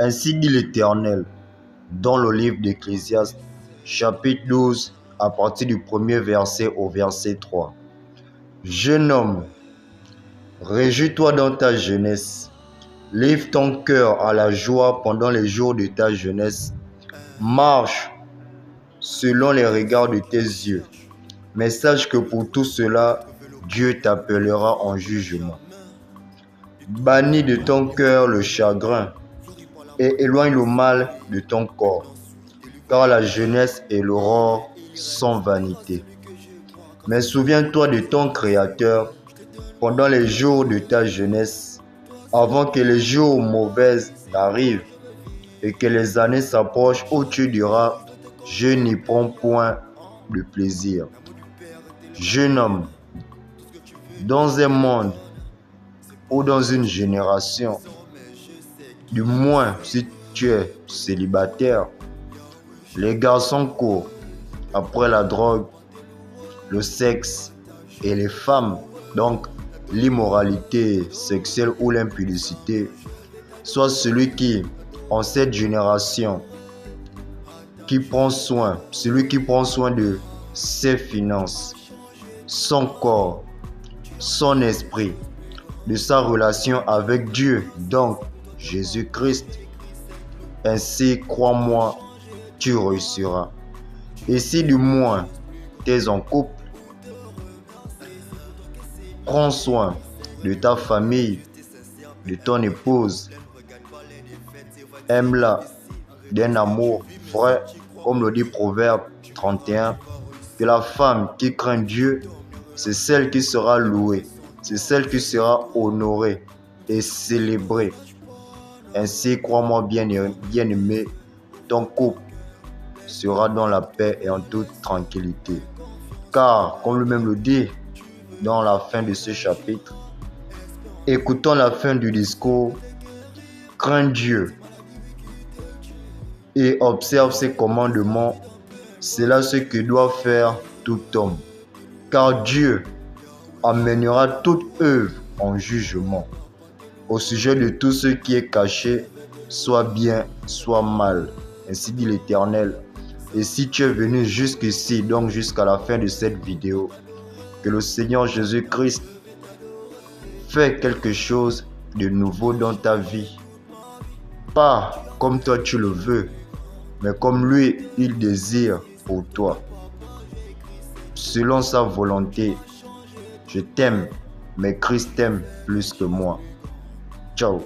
Ainsi dit l'Éternel, dans le livre d'Ecclésiaste, chapitre 12, à partir du premier verset au verset 3. Jeune homme, réjouis-toi dans ta jeunesse, livre ton cœur à la joie pendant les jours de ta jeunesse, marche selon les regards de tes yeux, mais sache que pour tout cela, Dieu t'appellera en jugement. Bannis de ton cœur le chagrin et éloigne le mal de ton corps, car la jeunesse et l'aurore sont vanité. Mais souviens-toi de ton Créateur pendant les jours de ta jeunesse, avant que les jours mauvais n'arrivent et que les années s'approchent où tu diras « Je n'y prends point de plaisir ». Jeune homme, dans un monde ou dans une génération, du moins si tu es célibataire, les garçons courent après la drogue, le sexe et les femmes, donc l'immoralité sexuelle ou l'impudicité. Sois celui qui, en cette génération, celui qui prend soin de ses finances, son corps, son esprit, de sa relation avec Dieu, donc Jésus-Christ. Ainsi, crois-moi, tu réussiras. Et si du moins tu es en couple, prends soin de ta famille, de ton épouse. Aime-la d'un amour vrai, comme le dit Proverbe 31, que la femme qui craint Dieu, c'est celle qui sera louée, c'est celle qui sera honorée et célébrée. Ainsi, crois-moi bien-aimé, ton couple sera dans la paix et en toute tranquillité. Car, comme lui-même le dit dans la fin de ce chapitre, écoutons la fin du discours, crains Dieu et observe ses commandements, c'est là ce que doit faire tout homme. Car Dieu amènera toute œuvre en jugement au sujet de tout ce qui est caché, soit bien, soit mal. Ainsi dit l'Éternel. Et si tu es venu jusqu'ici, donc jusqu'à la fin de cette vidéo, que le Seigneur Jésus-Christ fait quelque chose de nouveau dans ta vie. Pas comme toi tu le veux, mais comme lui, il désire pour toi. Selon sa volonté, je t'aime, mais Christ t'aime plus que moi. Ciao.